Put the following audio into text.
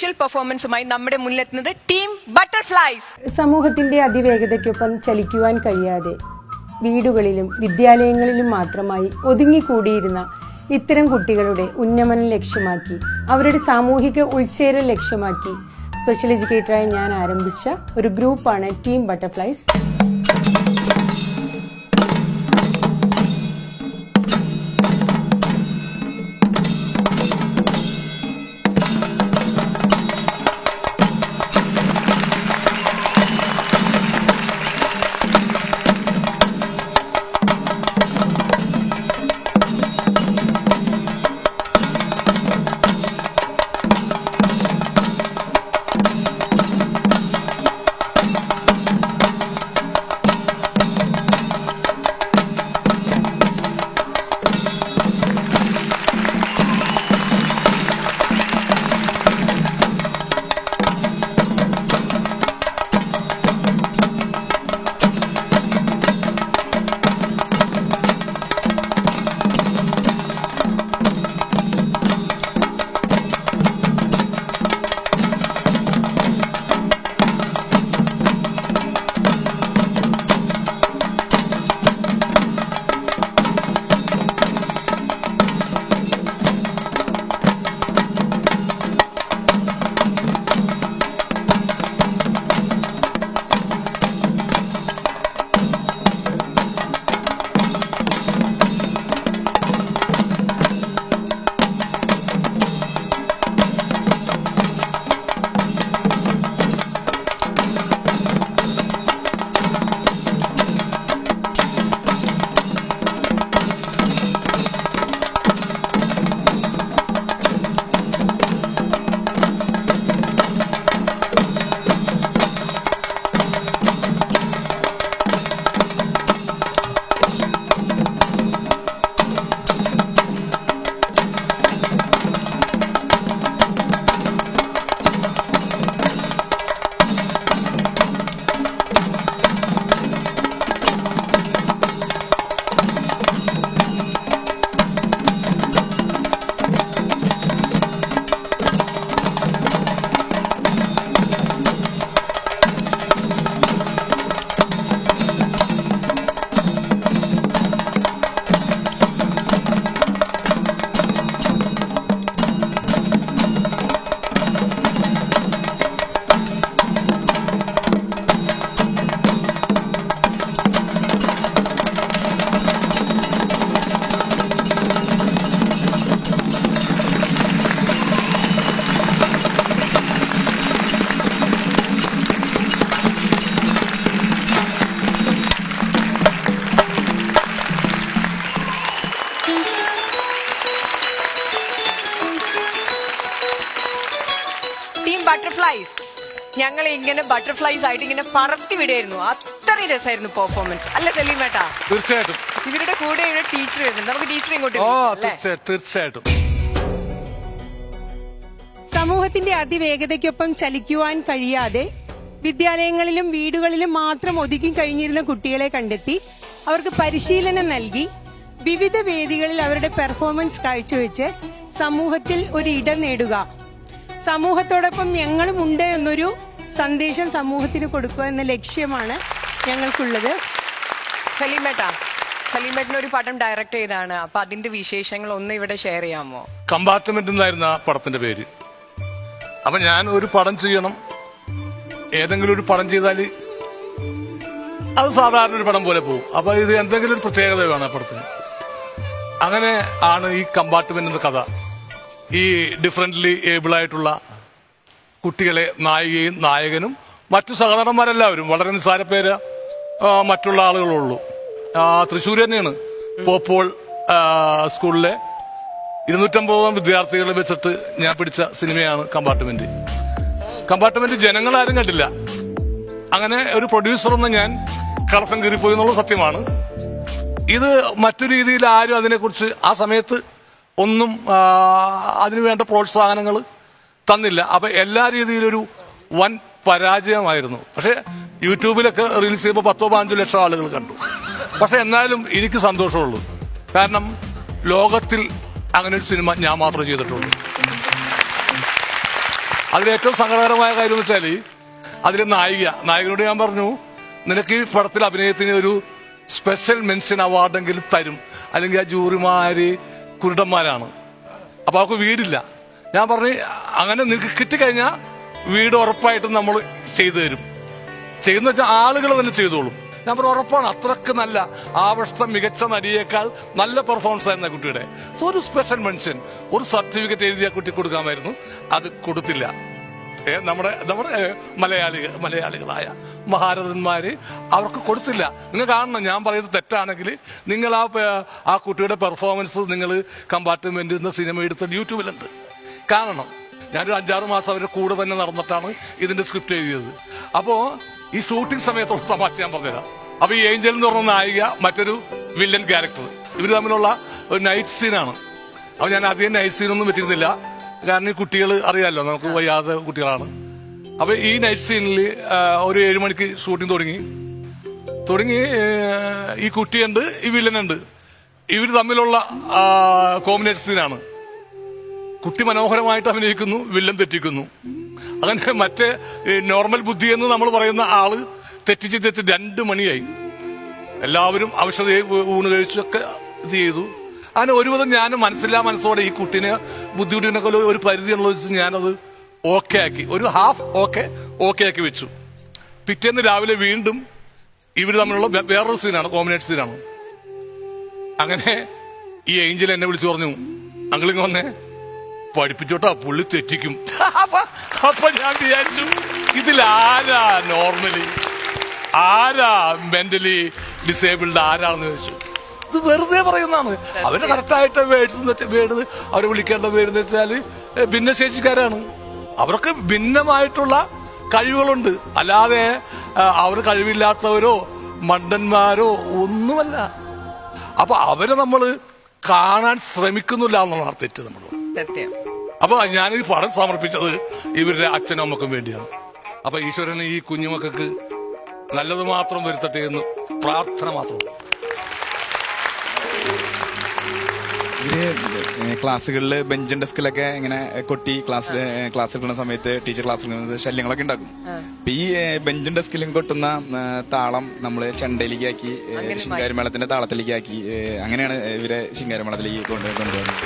Special പെർഫോമൻസുമായി നമ്മുടെ മുന്നിലെത്തുന്നത് team butterflies. സമൂഹത്തിന്റെ അതിവേഗതയ്ക്കൊപ്പം ചലിക്കുവാൻ കഴിയാതെ വീടുകളിലും വിദ്യാലയങ്ങളിലും മാത്രമായി ഒതുങ്ങിക്കൂടിയിരുന്ന ഇത്തരം കുട്ടികളുടെ ഉന്നമനം ലക്ഷ്യമാക്കി, അവരുടെ സാമൂഹിക ഉൾച്ചേരൽ ലക്ഷ്യമാക്കി സ്പെഷ്യൽ എഡ്യൂക്കേറ്ററായി ഞാൻ ആരംഭിച്ച ഒരു ഗ്രൂപ്പാണ് ടീം ബട്ടർഫ്ലൈസ്. ബട്ടർഫ്ലൈസ് ഞങ്ങൾ ഇങ്ങനെ ബട്ടർഫ്ലൈസ് ആയിട്ട് ഇങ്ങനെ പറത്തി വിടായിരുന്നു. അത്രയും രസമായിരുന്നു പെർഫോമൻസ്, അല്ല സലീമേട്ടാ? തീർച്ചയായിട്ടും. ഇവരുടെ കൂടെ ഇവിടെ ടീച്ചർ വരുന്നുണ്ട്, നമുക്ക് ടീച്ചറെ ഇങ്ങോട്ട്. തീർച്ചയായിട്ടും. സമൂഹത്തിന്റെ അതിവേഗതയ്ക്കൊപ്പം ചലിക്കുവാൻ കഴിയാതെ വിദ്യാലയങ്ങളിലും വീടുകളിലും മാത്രം ഒതുക്കി കഴിഞ്ഞിരുന്ന കുട്ടികളെ കണ്ടെത്തി അവർക്ക് പരിശീലനം നൽകി വിവിധ വേദികളിൽ അവരുടെ പെർഫോമൻസ് കാഴ്ചവെച്ച് സമൂഹത്തിൽ ഒരു ഇടം നേടുക, സമൂഹത്തോടൊപ്പം ഞങ്ങളും ഉണ്ട് എന്നൊരു സന്ദേശം സമൂഹത്തിന് കൊടുക്കുക എന്ന ലക്ഷ്യമാണ് ഞങ്ങൾക്കുള്ളത്. സലീമേട്ടൻ ഒരു പടം ഡയറക്ട് ചെയ്താണ്, അപ്പൊ അതിന്റെ വിശേഷങ്ങൾ ഒന്ന് ഇവിടെ ഷെയർ ചെയ്യാമോ? കമ്പാർട്ട്മെന്റ് എന്നായിരുന്നു ആ പടത്തിന്റെ പേര്. അപ്പൊ ഞാൻ ഒരു പടം ചെയ്യണം, ഏതെങ്കിലും ഒരു പടം ചെയ്താൽ അത് സാധാരണ ഒരു പടം പോലെ പോകും. അപ്പൊ ഇത് എന്തെങ്കിലും ഒരു പ്രത്യേകത വേണം ആ പടത്തിന്. അങ്ങനെ ആണ് ഈ കമ്പാർട്ട്മെന്റ് എന്ന കഥ. ഈ ഡിഫറൻ്റ്ലി ഏബിൾ ആയിട്ടുള്ള കുട്ടികളെ നായികയും നായകനും മറ്റു സഹനടന്മാരെല്ലാവരും, വളരെ നിസ്സാര പേര് മറ്റുള്ള ആളുകളുള്ളൂ. തൃശ്ശൂർ തന്നെയാണ് പോപ്പോൾ സ്കൂളിലെ 250 വിദ്യാർത്ഥികളെ വെച്ചിട്ട് ഞാൻ പിടിച്ച സിനിമയാണ് കമ്പാർട്ട്മെന്റ്. കമ്പാർട്ട്മെന്റ് ജനങ്ങളാരും കണ്ടില്ല. അങ്ങനെ ഒരു പ്രൊഡ്യൂസറൊന്നും ഞാൻ കളസം കീറിപ്പോയി എന്നുള്ളത് സത്യമാണ്. ഇത് മറ്റു രീതിയിൽ ആരും അതിനെക്കുറിച്ച് ആ സമയത്ത് ഒന്നും അതിനുവേണ്ട പ്രോത്സാഹനങ്ങൾ തന്നില്ല. അപ്പൊ എല്ലാ രീതിയിലൊരു വൻ പരാജയമായിരുന്നു. പക്ഷെ യൂട്യൂബിലൊക്കെ റീൽസ് ചെയ്യുമ്പോൾ 10-15 ലക്ഷം ആളുകൾ കണ്ടു. പക്ഷെ എന്നാലും എനിക്ക് സന്തോഷമുള്ളൂ, കാരണം ലോകത്തിൽ അങ്ങനെ ഒരു സിനിമ ഞാൻ മാത്രമേ ചെയ്തിട്ടുള്ളൂ. അതിലേറ്റവും സങ്കടകരമായ കാര്യം എന്ന് വെച്ചാൽ അതിലെ നായികനോട് ഞാൻ പറഞ്ഞു, നിനക്ക് ഈ പടത്തിൽ അഭിനയത്തിന് ഒരു സ്പെഷ്യൽ മെൻഷൻ അവാർഡെങ്കിലും തരും, അല്ലെങ്കിൽ ആ ജൂറിമാര് കുരുടന്മാരാണ്, അപ്പൊ അവർക്ക് വീടില്ല. ഞാൻ പറഞ്ഞു, അങ്ങനെ നിനക്ക് കിട്ടിക്കഴിഞ്ഞാൽ വീട് ഉറപ്പായിട്ടും നമ്മൾ ചെയ്തു തരും. ചെയ്യുന്ന വെച്ചാൽ ആളുകൾ തന്നെ ചെയ്തോളും. ഞാൻ പറഞ്ഞു ഉറപ്പാണ്, അത്രക്ക് നല്ല ആ വർഷത്തെ മികച്ച നടിയേക്കാൾ നല്ല പെർഫോമൻസ് ആയിരുന്നു ആ കുട്ടിയുടെ. സോ ഒരു സ്പെഷ്യൽ മെൻഷൻ, ഒരു സർട്ടിഫിക്കറ്റ് എഴുതി ആ കുട്ടി കൊടുക്കാമായിരുന്നു, അത് കൊടുത്തില്ല. നമ്മുടെ മലയാളികളായ മഹാരഥന്മാര് അവർക്ക് കൊടുത്തില്ല. നിങ്ങൾ കാണണം, ഞാൻ പറയുന്നത് തെറ്റാണെങ്കിൽ നിങ്ങൾ ആ കുട്ടിയുടെ പെർഫോമൻസ് നിങ്ങൾ കമ്പാർട്ട്മെന്റ് എന്ന സിനിമ എടുത്ത് യൂട്യൂബിലുണ്ട്, കാണണം. ഞാനൊരു 5-6 മാസം അവരുടെ കൂടെ തന്നെ നടന്നിട്ടാണ് ഇതിന്റെ സ്ക്രിപ്റ്റ് എഴുതിയത്. അപ്പോ ഈ ഷൂട്ടിംഗ് സമയത്തുള്ള തമാശ ഞാൻ പറഞ്ഞുതരാം. അപ്പൊ ഈ ഏഞ്ചൽ എന്ന് പറഞ്ഞ നായിക, മറ്റൊരു വില്ലൻ ക്യാരക്ടർ, ഇവർ തമ്മിലുള്ള ഒരു നൈറ്റ് സീനാണ്. അപ്പൊ ഞാൻ അധികം നൈറ്റ് സീനൊന്നും വെച്ചിരുന്നില്ല, കാരണം ഈ കുട്ടികൾ അറിയാമല്ലോ, നമുക്ക് വയ്യാത്ത കുട്ടികളാണ്. അപ്പൊ ഈ നൈറ്റ് സീനിൽ ഒരു 7 മണിക്ക് ഷൂട്ടിംഗ് തുടങ്ങി. ഈ കുട്ടിയുണ്ട്, ഈ വില്ലനുണ്ട്, ഇവർ തമ്മിലുള്ള കോമ്പിനേഷൻ സീനാണ്. കുട്ടി മനോഹരമായിട്ട് അഭിനയിക്കുന്നു, വില്ലൻ തെറ്റിക്കുന്നു. അങ്ങനെ മറ്റേ നോർമൽ ബുദ്ധി എന്ന് നമ്മൾ പറയുന്ന ആള് തെറ്റിച്ച് 2 മണിയായി. എല്ലാവരും ഔഷധം ഊണ് കഴിച്ചൊക്കെ ഇത് ചെയ്തു. അങ്ങനെ ഒരുവിധം ഞാൻ മനസ്സോടെ ഈ കുട്ടീനെ ബുദ്ധിമുട്ടിനൊക്കെ ഒരു പരിധിയുള്ള വെച്ച് ഞാനത് ഓക്കെ ആക്കി, ഒരു ഹാഫ് ഓക്കെ ആക്കി വെച്ചു. പിറ്റേന്ന് രാവിലെ വീണ്ടും ഇവർ തമ്മിലുള്ള വേറൊരു സീനാണ്, കോമ്പിനേഷൻ സീനാണ്. അങ്ങനെ ഈ ഏഞ്ചൽ എന്നെ വിളിച്ചു പറഞ്ഞു, അങ്കിളിങ് വന്നേ, പഠിപ്പിച്ചോട്ടാ, പുള്ളി തെറ്റിക്കും. അപ്പൊ ഞാൻ വിചാരിച്ചു, ഇതിലാരാ നോർമലി, ആരാ മെന്റലി ഡിസേബിൾഡ്, ആരാണെന്ന് ചോദിച്ചു. ഇത് വെറുതെ പറയുന്നതാണ്. അവര് കറക്റ്റായിട്ട് വേർഡ് അവരെ വിളിക്കേണ്ട പേരെന്ന് വെച്ചാല് ഭിന്നശേഷിക്കാരാണ്. അവർക്ക് ഭിന്നമായിട്ടുള്ള കഴിവുകളുണ്ട്, അല്ലാതെ അവർ കഴിവില്ലാത്തവരോ മണ്ടന്മാരോ ഒന്നുമല്ല. അപ്പൊ അവരെ നമ്മൾ കാണാൻ ശ്രമിക്കുന്നില്ല എന്നുള്ളതാണ് തെറ്റ് നമ്മൾ. സത്യം. അപ്പൊ ഞാൻ ഈ പടം സമർപ്പിച്ചത് ഇവരുടെ അച്ഛനും അമ്മക്കും വേണ്ടിയാണ്. അപ്പൊ ഈശ്വരന് ഈ കുഞ്ഞുമക്കൾക്ക് നല്ലത് മാത്രം വരുത്തട്ടെ എന്ന് പ്രാർത്ഥന മാത്രം. ക്ലാസ്സുകളിൽ ബെഞ്ചും ഡെസ്കിലൊക്കെ ഇങ്ങനെ കൊട്ടി ക്ലാസ് എടുക്കുന്ന സമയത്ത് ടീച്ചർ ക്ലാസ് എടുക്കുന്ന ശല്യങ്ങളൊക്കെ ഉണ്ടാക്കും. അപ്പൊ ഈ ബെഞ്ചും ഡെസ്കിലും കൊട്ടുന്ന താളം നമ്മള് ചെണ്ടയിലേക്ക് ആക്കി, ശിങ്കാരിമേളത്തിന്റെ താളത്തിലേക്ക് ആക്കി, അങ്ങനെയാണ് ഇവരെ ശിങ്കാരിമേളത്തിലേക്ക് കൊണ്ടുവരുന്നത്.